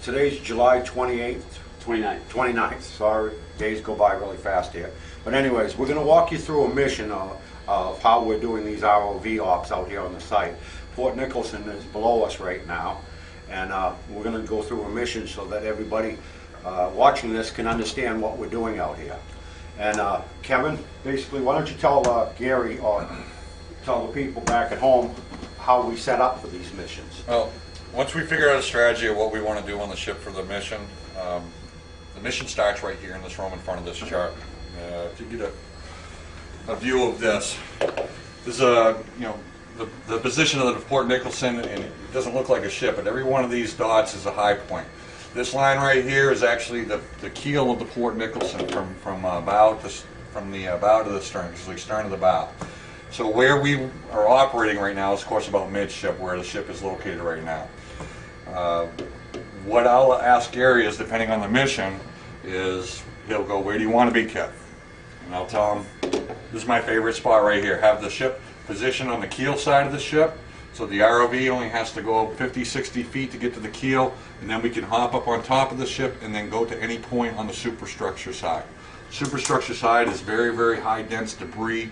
Today's July 28th, 29th, sorry, days go by really fast here. But anyways, we're going to walk you through a mission of how we're doing these ROV ops out here on the site. Port Nicholson is below us right now, and we're going to go through a mission so that everybody watching this can understand what we're doing out here. And Kevin, basically, why don't you tell Gary or tell the people back at home how we set up for these missions. Well, once we figure out a strategy of what we want to do on the ship for the mission starts right here in this room in front of this chart. To get a view of this, this is the position of the Port Nicholson, and it doesn't look like a ship, but every one of these dots is a high point. This line right here is actually the keel of the Port Nicholson from the bow to the stern, usually stern to the bow. So where we are operating right now is, of course, about midship, where the ship is located right now. What I'll ask Gary is, depending on the mission, is he'll go, "Where do you want to be, Kev?" And I'll tell him, "This is my favorite spot right here. Have the ship positioned on the keel side of the ship, so the ROV only has to go 50, 60 feet to get to the keel, and then we can hop up on top of the ship and then go to any point on the superstructure side." Superstructure side is very, very high dense debris,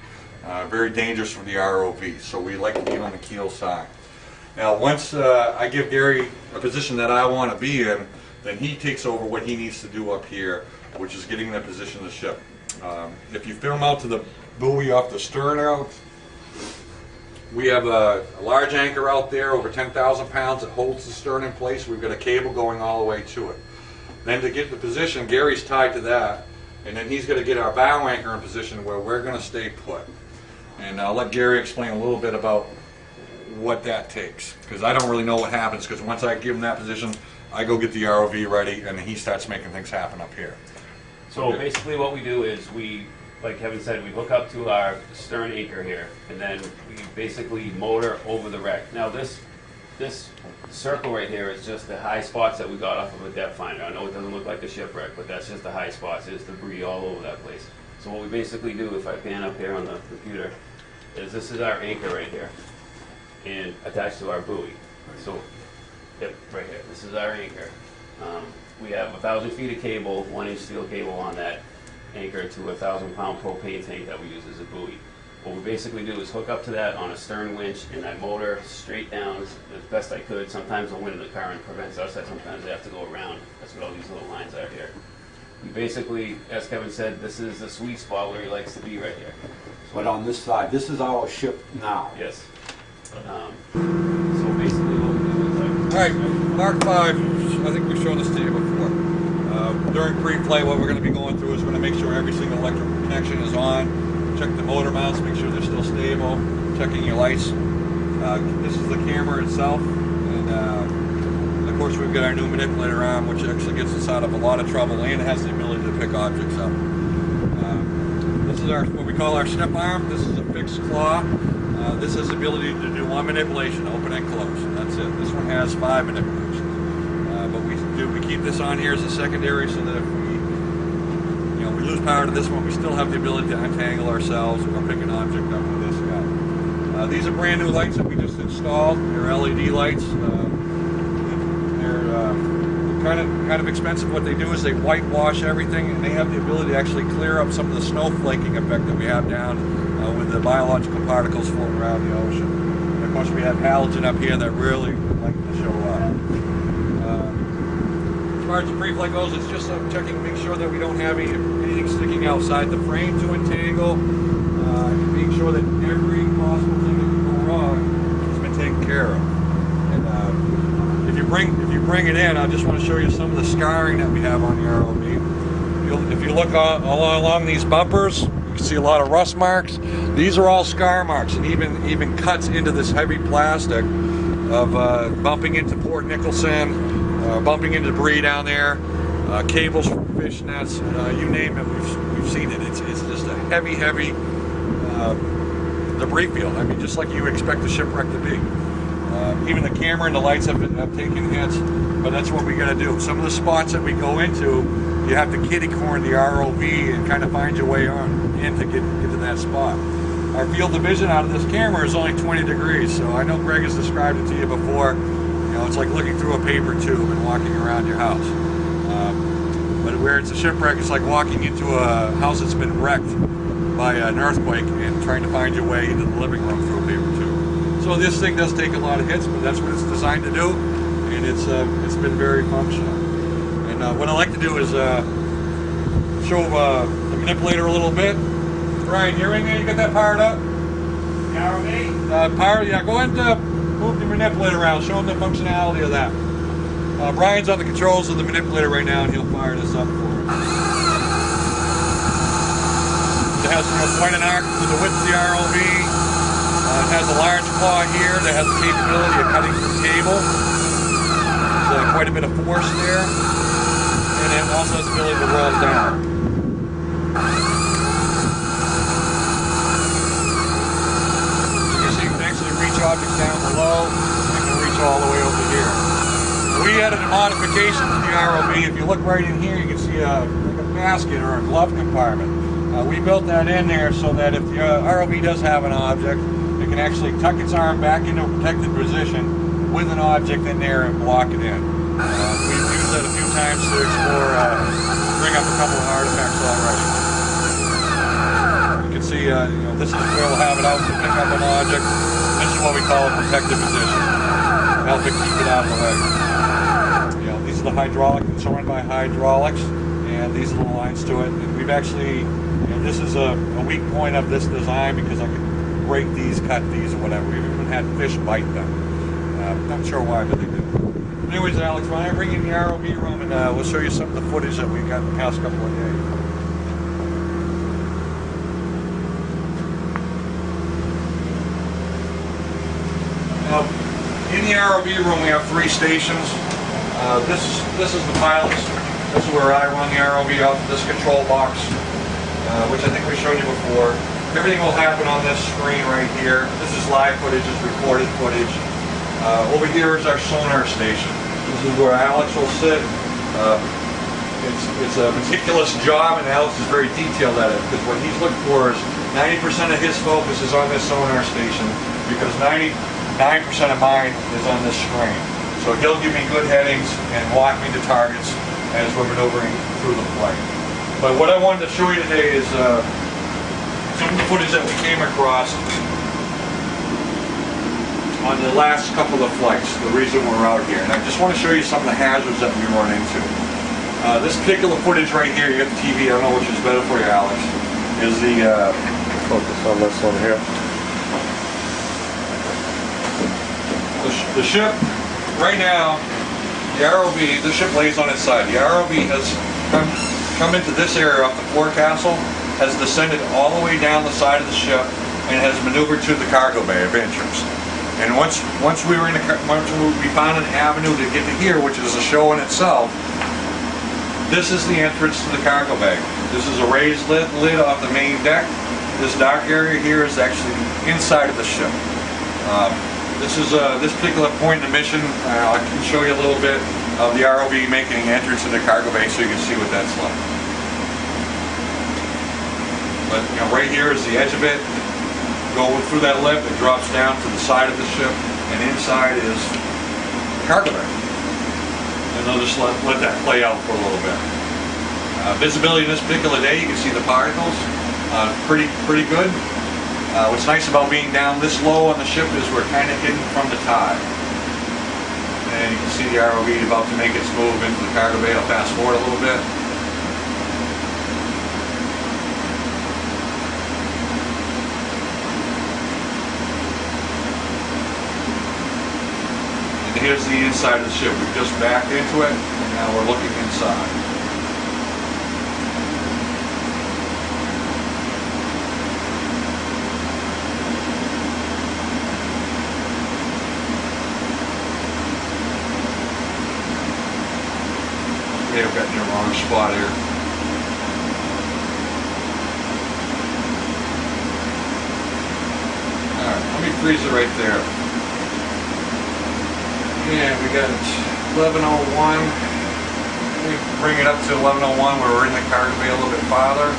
very dangerous for the ROV, so we like to be on the keel side. Now, once I give Gary a position that I want to be in, then he takes over what he needs to do up here, which is getting the position of the ship. If you film out to the buoy off the stern out, we have a large anchor out there, over 10,000 pounds, that holds the stern in place. We've got a cable going all the way to it. Then to get the position, Gary's tied to that, and then he's going to get our bow anchor in position where we're going to stay put. And I'll let Gary explain a little bit about what that takes, because I don't really know what happens, because once I give him that position, I go get the ROV ready, and he starts making things happen up here. So basically what we do is like Kevin said, we hook up to our stern anchor here, and then we basically motor over the wreck. Now this circle right here is just the high spots that we got off of a depth finder. I know it doesn't look like a shipwreck, but that's just the high spots. There's debris all over that place. So what we basically do, if I pan up here on the computer, is this is our anchor right here, and attached to our buoy. So, yep, right here. This is our anchor. We have 1,000 feet of cable, 1-inch steel cable on that anchor to a 1,000-pound propane tank that we use as a buoy. What we basically do is hook up to that on a stern winch, and I motor straight down as best I could. Sometimes the wind and the current prevents us, that sometimes they have to go around. That's what all these little lines are here. We basically, as Kevin said, this is the sweet spot where he likes to be right here. But on this side, this is our ship now. Yes. So basically what we do is All right, Mark 5, I think we've shown this to you before. During pre-play, what we're going to be going through is we're going to make sure every single electrical connection is on, check the motor mounts, make sure they're still stable, checking your lights. This is the camera itself, and of course we've got our new manipulator arm, which actually gets us out of a lot of trouble and has the ability to pick objects up. This is what we call our step arm. This is a fixed claw. This has the ability to do one manipulation, open and close. That's it. This one has 5 manipulations. But we keep this on here as a secondary so that if we lose power to this one, we still have the ability to untangle ourselves or pick an object up with this guy. These are brand new lights that we just installed. They're LED lights. They're kind of expensive. What they do is they whitewash everything, and they have the ability to actually clear up some of the snowflaking effect that we have down with the biological particles floating around the ocean. And of course we have halogen up here that really like to show up. As far as the pre-flight goes, it's just checking to make sure that we don't have anything sticking outside the frame to entangle, and make sure that every possible thing that can go wrong has been taken care of. And if you bring it in, I just want to show you some of the scarring that we have on the ROV. If you look all along these bumpers, you can see a lot of rust marks. These are all scar marks, and even cuts into this heavy plastic of bumping into Port Nicholson, bumping into debris down there, cables from fish nets, you name it, we've seen it. It's just a heavy debris field. I mean, just like you expect a shipwreck to be. Even the camera and the lights have taken hits, but that's what we got to do. Some of the spots that we go into, you have to kitty corner the ROV and kind of find your way in to get to that spot. Our field of vision out of this camera is only 20 degrees, so I know Greg has described it to you before. You know, it's like looking through a paper tube and walking around your house. But where it's a shipwreck, it's like walking into a house that's been wrecked by an earthquake and trying to find your way into the living room through a paper tube. So this thing does take a lot of hits, but that's what it's designed to do, and it's been very functional. And what I like to do is show the manipulator a little bit. Ryan, you're in there, you got that powered up? Power, yeah, go ahead and move the manipulator around, show them the functionality of that. Brian's on the controls of the manipulator right now, and he'll fire this up for us. It has point and arc to the width of the ROV. It has a large claw here that has the capability of cutting through cable. There's quite a bit of force there. And it also has the ability to roll down. You can actually reach objects down below, and can reach all the way over here. We added a modification to the ROV. If you look right in here, you can see like a basket or a glove compartment. We built that in there so that if the ROV does have an object, it can actually tuck its arm back into a protected position with an object in there and block it in. We've used that a few times to explore, bring up a couple of artifacts already. You can see, this is where we'll have it out to pick up an object. This is what we call a protected position. Help it keep it out of the way. These are the hydraulic, it's run by hydraulics, and these are the lines to it. And we've actually, this is a weak point of this design because I can break these, cut these, or whatever. We've even had fish bite them. Not sure why, but they do. Anyways, Alex, why don't I bring you in the ROV room and we'll show you some of the footage that we got in the past couple of days. Now, in the ROV room, we have 3 stations. This is the pilot's. This is where I run the ROV off of this control box, which I think we showed you before. Everything will happen on this screen right here. This is live footage, it's recorded footage. Over here is our sonar station. This is where Alex will sit. It's a meticulous job, and Alex is very detailed at it, because what he's looking for is 90% of his focus is on this sonar station, because 99% of mine is on this screen. So he'll give me good headings and walk me to targets as we're maneuvering through the flight. But what I wanted to show you today is some of the footage that we came across on the last couple of flights, the reason we're out here. And I just want to show you some of the hazards that we run into. This particular footage right here, you got the TV, I don't know which is better for you, Alex, is the focus on this one here. The ship, right now, the ROV, the ship lays on its side. The ROV has come into this area off the forecastle, has descended all the way down the side of the ship, and has maneuvered to the cargo bay of interest. And once we found an avenue to get to here, which is a show in itself, this is the entrance to the cargo bay. This is a raised lid off the main deck. This dark area here is actually inside of the ship. This particular point in the mission, I can show you a little bit of the ROV making an entrance to the cargo bay so you can see what that's like. But right here is the edge of it. Go through that lip, it drops down to the side of the ship, and inside is cargo bay. And I'll just let that play out for a little bit. Visibility this particular day, you can see the particles, pretty good. What's nice about being down this low on the ship is we're kind of hidden from the tide. And you can see the ROV about to make its move into the cargo bay. I'll fast forward a little bit. And here's the inside of the ship. We've just backed into it, and now we're looking inside. May have gotten in the wrong spot here. Alright, let me freeze it right there. Yeah, we got 11:01. Let me bring it up to 11:01 where we're in the cargo bay a little bit farther.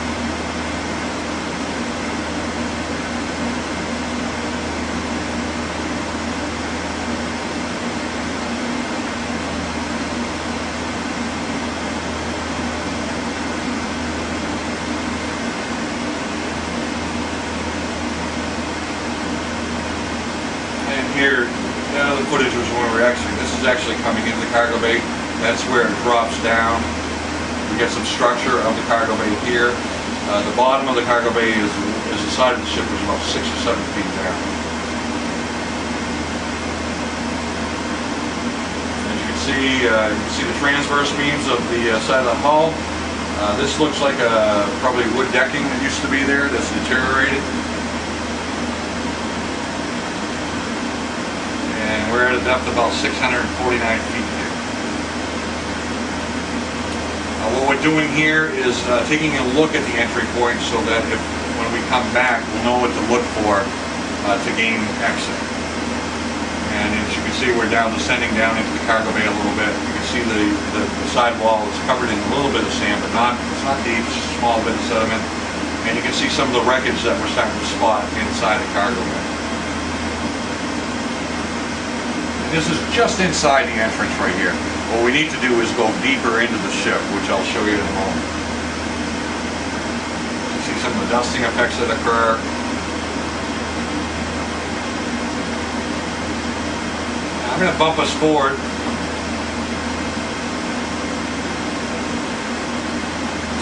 here, the footage was when we were exiting. This is actually coming into the cargo bay. That's where it drops down. We get some structure of the cargo bay here. The bottom of the cargo bay is the side of the ship was about 6 or 7 feet down. As you can see the transverse beams of the side of the hull. This looks like probably wood decking that used to be there that's deteriorated. And we're at a depth of about 649 feet here. What we're doing here is taking a look at the entry point so that when we come back, we'll know what to look for to gain exit. And as you can see, we're descending down into the cargo bay a little bit. You can see the sidewall is covered in a little bit of sand, but it's not deep, it's a small bit of sediment. And you can see some of the wreckage that we're starting to spot inside the cargo bay. And this is just inside the entrance right here. What we need to do is go deeper into the ship, which I'll show you in a moment. You see some of the dusting effects that occur. I'm going to bump us forward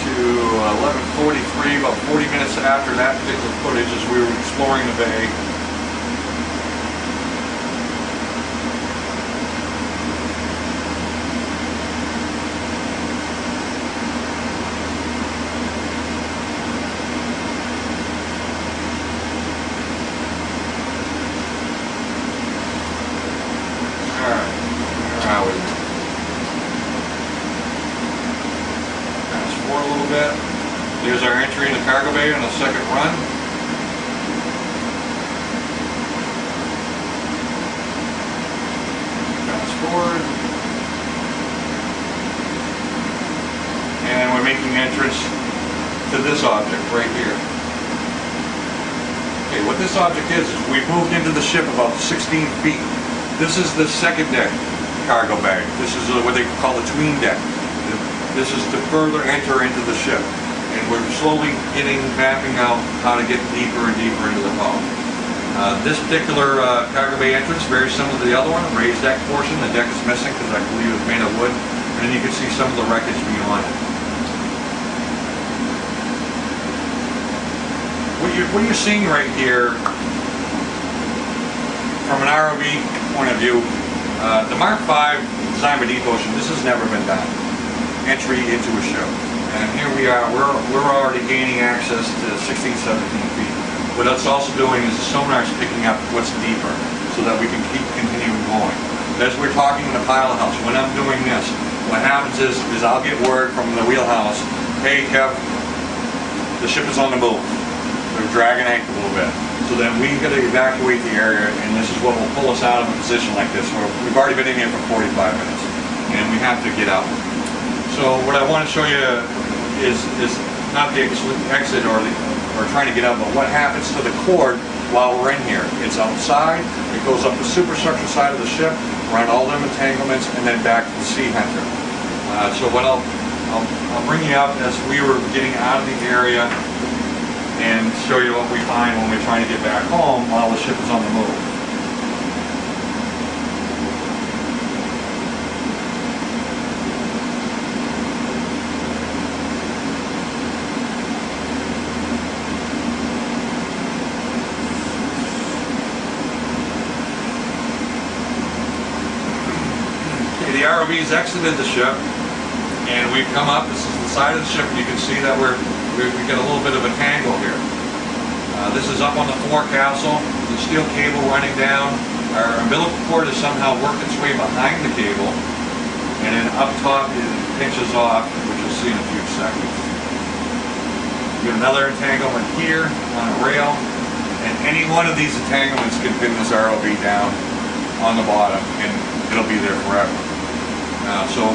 to 11:43, about 40 minutes after that particular footage as we were exploring the bay. There's our entry in the cargo bay on the second run. Fast forward. And we're making entrance to this object right here. Okay, what this object is we've moved into the ship about 16 feet. This is the second deck cargo bay. This is what they call the tween deck. This is to further enter into the ship. And we're slowly mapping out how to get deeper and deeper into the hull. This particular cargo bay entrance, very similar to the other one, raised deck portion. The deck is missing because I believe it's made of wood. And you can see some of the wreckage beyond it. What you're seeing right here, from an ROV point of view, the Mark V designed by Nicholson, this has never been done. Entry into a ship. And here we are, we're already gaining access to 16, 17 feet. What it's also doing is the sonar's picking up what's deeper so that we can keep continuing going. As we're talking in the pilot house, when I'm doing this, what happens is I'll get word from the wheelhouse, hey Kev, the ship is on the move. They're dragging anchor a little bit. So then we've got to evacuate the area, and this is what will pull us out of a position like this where we've already been in here for 45 minutes and we have to get out. So what I want to show you is not the exit or trying to get out, but what happens to the cord while we're in here. It's outside, it goes up the superstructure side of the ship, around all them entanglements, and then back to the sea hunter. So what I'll bring you up as we were getting out of the area and show you what we find when we're trying to get back home while the ship is on the move. The ROV's exited the ship, and we've come up. This is the side of the ship, and you can see that we've got a little bit of a tangle here. This is up on the forecastle. The steel cable running down. Our umbilical cord has somehow worked its way behind the cable, and then up top it pinches off, which you'll see in a few seconds. We have another entanglement here on a rail, and any one of these entanglements can pin this ROV down on the bottom, and it'll be there forever. So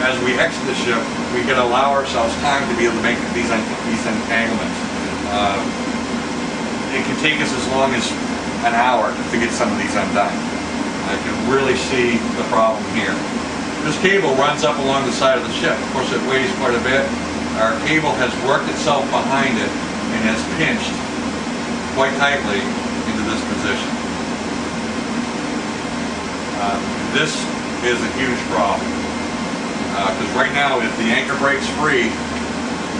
as we exit the ship, we can allow ourselves time to be able to make these entanglements. It can take us as long as an hour to get some of these undone. I can really see the problem here. This cable runs up along the side of the ship. Of course, it weighs quite a bit. Our cable has worked itself behind it and has pinched quite tightly into this position. this is a huge problem. Because right now, if the anchor breaks free,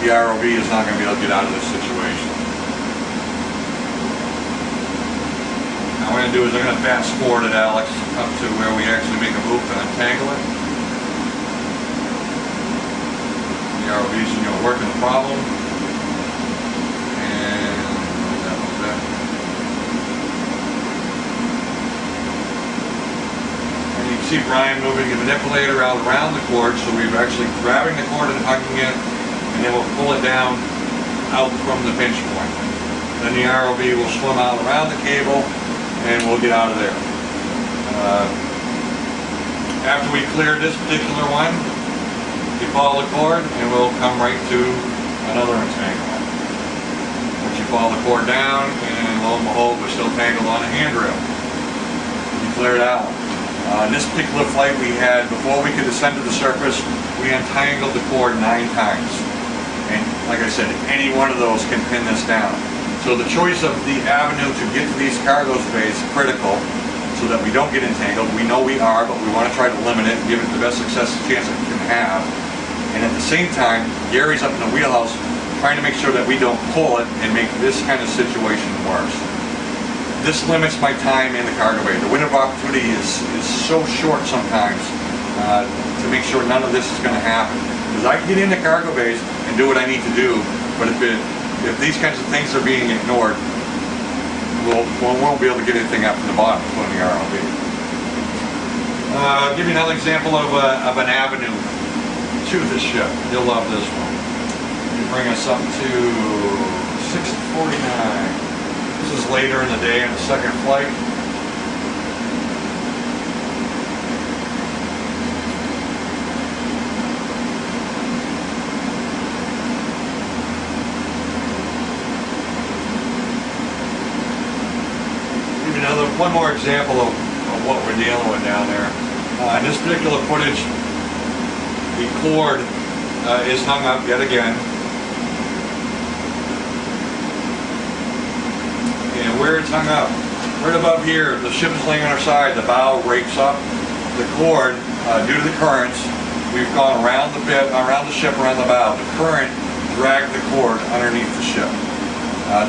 the ROV is not going to be able to get out of this situation. Now what I'm going to do is I'm going to fast forward it, Alex, up to where we actually make a move to untangle it. The ROV's, working the problem. And that was that. And you can see Brian moving the manipulator out around the cord, so we're actually grabbing the cord and hugging it, and then we'll pull it down out from the pinch point. Then the ROV will swim out around the cable, and we'll get out of there. After we clear this particular one, you follow the cord and we'll come right to another entanglement. Once you follow the cord down, and lo and behold, we're still tangled on a handrail. You clear it out. In this particular flight we had, before we could ascend to the surface, we untangled the cord 9 times. And like I said, any one of those can pin this down. So the choice of the avenue to get to these cargo space is critical, so that we don't get entangled. We know we are, but we want to try to limit it and give it the best success chance it can have. And at the same time, Gary's up in the wheelhouse trying to make sure that we don't pull it and make this kind of situation worse. This limits my time in the cargo bay. The window of opportunity is so short sometimes to make sure none of this is going to happen. Because I can get in the cargo bays and do what I need to do, but if these kinds of things are being ignored, we won't be able to get anything up from the bottom, including the ROV. I'll give you another example of an avenue to the ship. You'll love this one. You bring us up to 6:49. This is later in the day on the second flight. One more example of what we're dealing with down there. In this particular footage, the cord is hung up yet again. And where it's hung up, right above here, the ship is laying on our side, the bow rakes up the cord due to the currents. We've gone around the ship, around the bow. The current dragged the cord underneath the ship.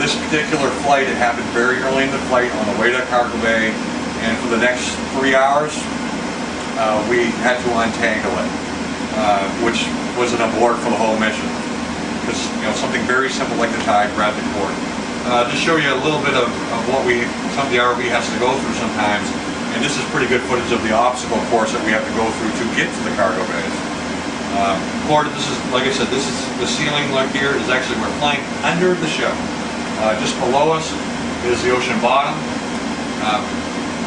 This particular flight, it happened very early in the flight on the way to cargo bay, and for the next 3 hours, we had to untangle it, which was an abort for the whole mission. Because something very simple like the tie, grab the cord. Just show you a little bit of what some of the ROV has to go through sometimes, and this is pretty good footage of the obstacle course that we have to go through to get to the cargo bays. Cord, this is, like I said, this is the ceiling like here is actually, we're flying under the ship. Just below us is the ocean bottom, a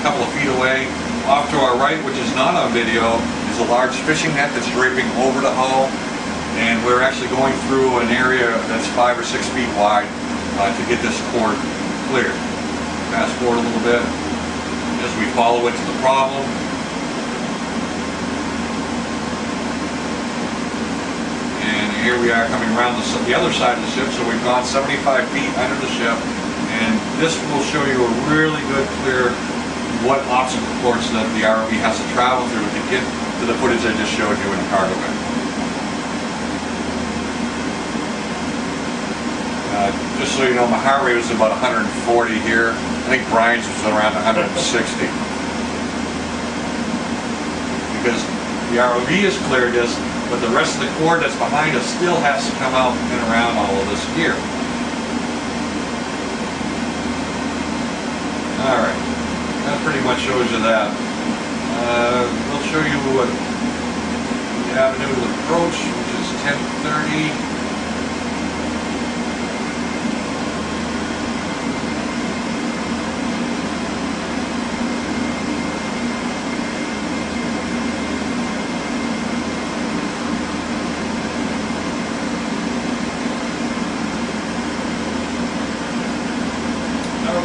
couple of feet away. Off to our right, which is not on video, is a large fishing net that's draping over the hull, and we're actually going through an area that's 5 or 6 feet wide to get this cord cleared. Fast forward a little bit as we follow it to the problem. Here we are coming around the other side of the ship, so we've gone 75 feet under the ship, and this will show you a really good, clear, what obstacle course that the ROV has to travel through to get to the footage I just showed you in the cargo bay. Just so you know, my heart rate was about 140 here. I think Brian's was around 160. Because the ROV has cleared this, but the rest of the cord that's behind us still has to come out and around all of this gear. Alright, that pretty much shows you that. We'll show you the avenue of approach, which is 10:30.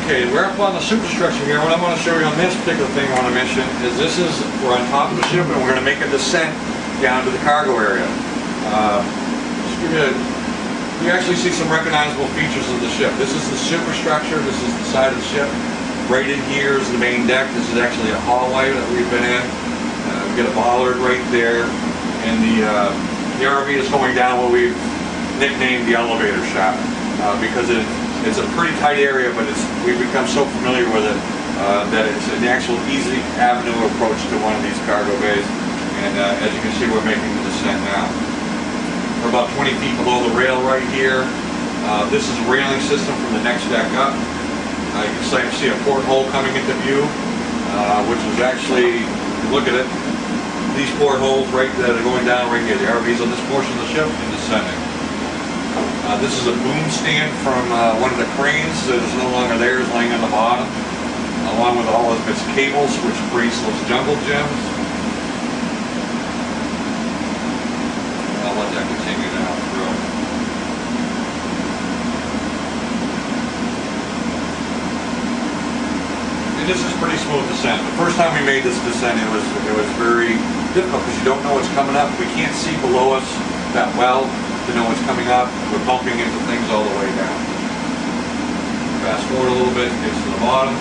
Okay, we're up on the superstructure here. What I want to show you on this particular thing on a mission is we're on top of the ship and we're going to make a descent down to the cargo area. You actually see some recognizable features of the ship. This is the superstructure, this is the side of the ship. Right in here is the main deck. This is actually a hallway that we've been in. We got a bollard right there, and the RV is going down what we've nicknamed the elevator shaft because it's a pretty tight area, but we've become so familiar with it that it's an actual easy avenue approach to one of these cargo bays. And as you can see, we're making the descent now. We're about 20 feet below the rail right here. This is a railing system from the next deck up. You can see a porthole coming into view, which was actually, look at it, these portholes right that are going down right here. The RV's on this portion of the ship and descending. This is a boom stand from one of the cranes that is no longer there, is laying on the bottom, along with all of its cables, which creates those jungle gyms. I'll let that continue down through. And this is pretty smooth descent. The first time we made this descent, it was very difficult because you don't know what's coming up. We can't see below us that well to know what's coming up. We're bumping into things all the way down. Fast forward a little bit, it gets to the bottom.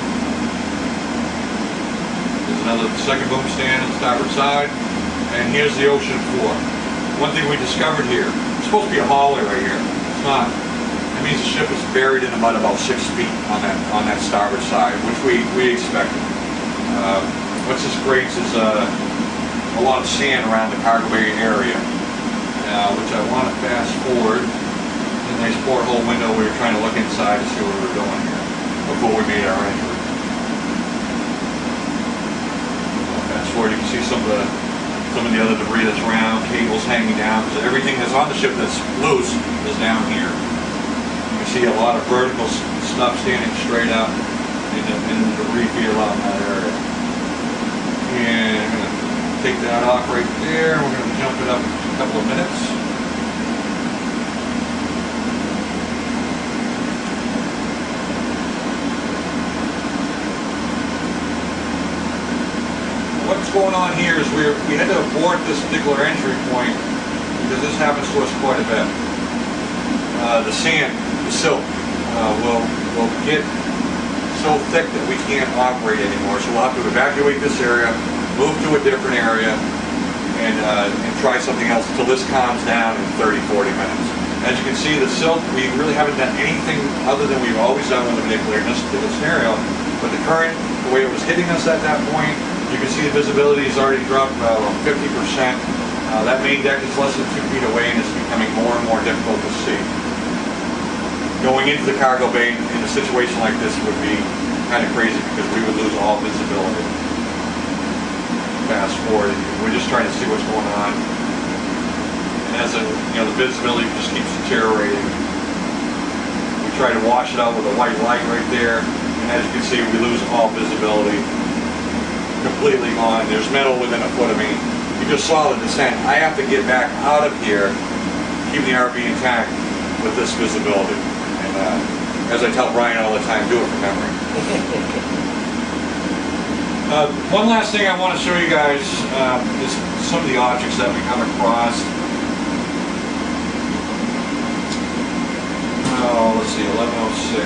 There's another second boom stand on the starboard side. And here's the ocean floor. One thing we discovered here, it's supposed to be a hallway right here. It's not. That means the ship is buried in the mud about 6 feet on that starboard side, which we expected. What this creates is a lot of sand around the cargo bay area, which I want to fast forward. A nice porthole window. We were trying to look inside to see what we were doing here before we made our entry. Fast forward, you can see some of the other debris that's around, cables hanging down, because everything that's on the ship that's loose is down here. You can see a lot of vertical stuff standing straight up in the debris field out in that area. And I'm going to take that off right there. We're going to jump it up a couple of minutes. What's going on here is we had to abort this particular entry point because this happens to us quite a bit. The sand, the silt, will get so thick that we can't operate anymore. So we'll have to evacuate this area, move to a different area, and try something else until this calms down in 30-40 minutes. As you can see, the silt, we really haven't done anything other than we've always done with the manipulator in this particular scenario. But the current, the way it was hitting us at that point, you can see the visibility has already dropped about 50%. That main deck is less than 2 feet away and it's becoming more and more difficult to see. Going into the cargo bay in a situation like this would be kind of crazy because we would lose all visibility. Fast forward, we're just trying to see what's going on. And as the visibility just keeps deteriorating. We try to wash it out with a white light right there, and as you can see, we lose all visibility. Completely gone. There's metal within a foot of me. You just saw the descent. I have to get back out of here, keep the RV intact with this visibility. And as I tell Brian all the time, do it from memory. One last thing I want to show you guys is some of the objects that we come across. Oh, let's see, 1106.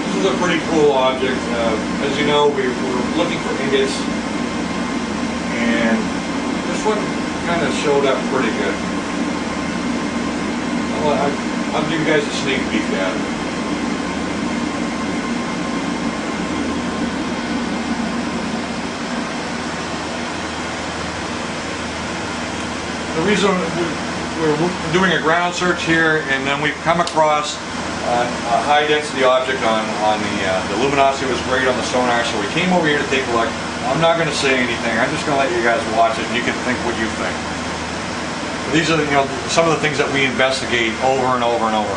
This is a pretty cool object. As you know, we were looking for ingots, and this one kind of showed up pretty good. I'll give you guys a sneak peek at it. The reason we're doing a ground search here, and then we've come across a high density object on the luminosity was great on the sonar, so we came over here to take a look. I'm not going to say anything. I'm just going to let you guys watch it, and you can think what you think. These are some of the things that we investigate over and over and over.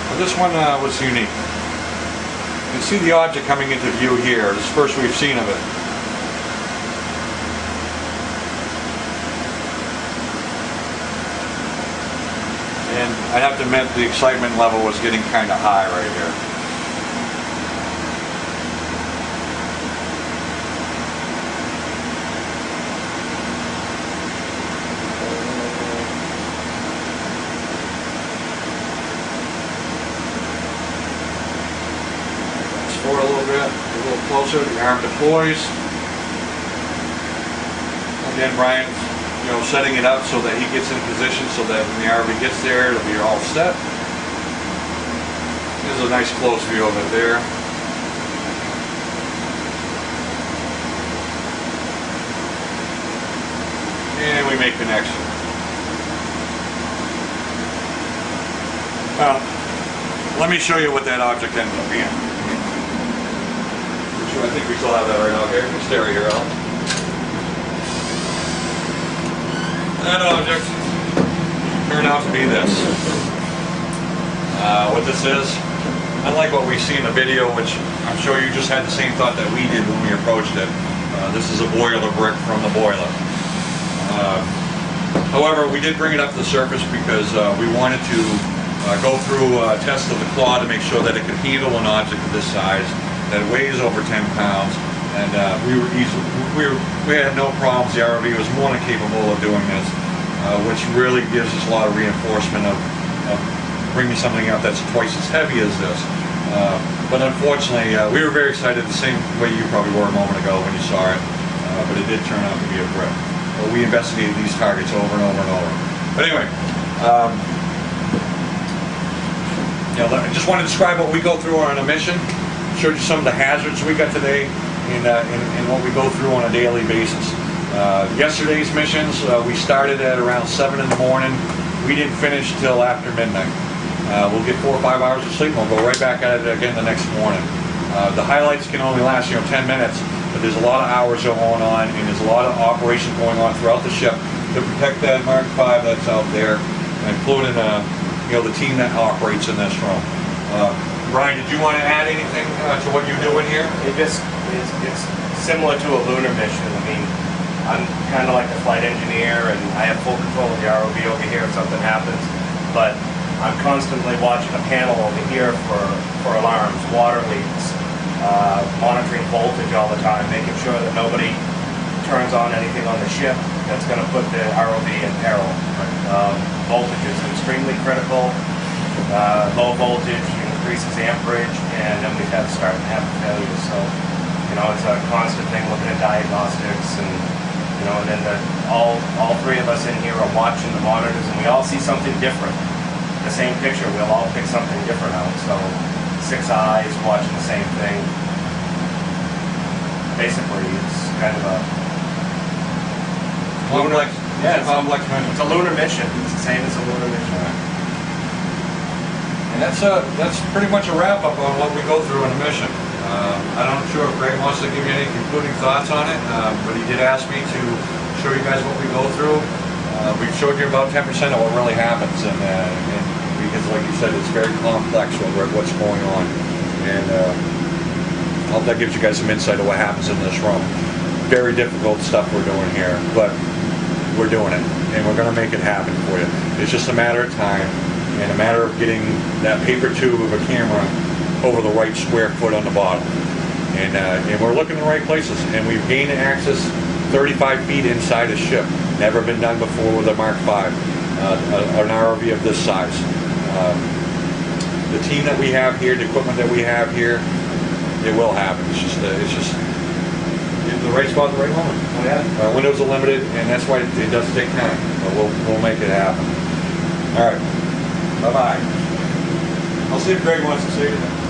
But this one was unique. You can see the object coming into view here. This is the first we've seen of it. And I have to admit, the excitement level was getting kind of high right here. closer, the arm deploys. Again, Brian's, setting it up so that he gets in position so that when the RV gets there, it'll be all set. There's a nice close view of it there. And we make connection. Well, let me show you what that object ended up being. I think we still have that right now. Okay, we stay right here, Al. That object turned out to be this. What this is, unlike what we see in the video, which I'm sure you just had the same thought that we did when we approached it. This is a boiler brick from the boiler. However, we did bring it up to the surface because we wanted to go through a test of the claw to make sure that it could handle an object of this size, that weighs over 10 pounds, and we had no problems. The ROV was more than capable of doing this, which really gives us a lot of reinforcement of bringing something out that's twice as heavy as this. But unfortunately, we were very excited the same way you probably were a moment ago when you saw it, but it did turn out to be a brick. But we investigated these targets over and over and over. But anyway, I just want to describe what we go through on a mission. Showed you some of the hazards we got today and what we go through on a daily basis. Yesterday's missions, we started at around 7 in the morning. We didn't finish till after midnight. We'll get 4 or 5 hours of sleep and we'll go right back at it again the next morning. The highlights can only last 10 minutes, but there's a lot of hours going on and there's a lot of operation going on throughout the ship to protect that Mark V that's out there, including the team that operates in this room. Brian, did you want to add anything to what you're doing here? It's similar to a lunar mission. I mean, I'm kind of like a flight engineer, and I have full control of the ROV over here if something happens. But I'm constantly watching a panel over here for alarms, water leaks, monitoring voltage all the time, making sure that nobody turns on anything on the ship that's going to put the ROV in peril. Voltage is extremely critical. Low voltage increases amperage, and then we've had to start having failures. So, it's a constant thing looking at diagnostics, and and then all three of us in here are watching the monitors, and we all see something different. The same picture, we'll all pick something different out. So, 6 eyes watching the same thing. Basically, it's kind of a Complex. Yeah, Complex mission. it's a lunar mission. It's the same as a lunar mission. And that's pretty much a wrap up on what we go through in a mission. I'm not sure if Greg wants to give you any concluding thoughts on it, but he did ask me to show you guys what we go through. We've showed you about 10% of what really happens, and because, like you said, it's very complex what's going on, and I hope that gives you guys some insight of what happens in this room. Very difficult stuff we're doing here, but we're doing it, and we're going to make it happen for you. It's just a matter of time. And a matter of getting that paper tube of a camera over the right square foot on the bottom. And we're looking in the right places. And we've gained access 35 feet inside a ship. Never been done before with a Mark V, an ROV of this size. The team that we have here, the equipment that we have here, it will happen. It's just in the right spot at the right moment. Oh, yeah. Our windows are limited, and that's why it does take time. But we'll make it happen. All right. Bye-bye. I'll see if Greg wants to say anything.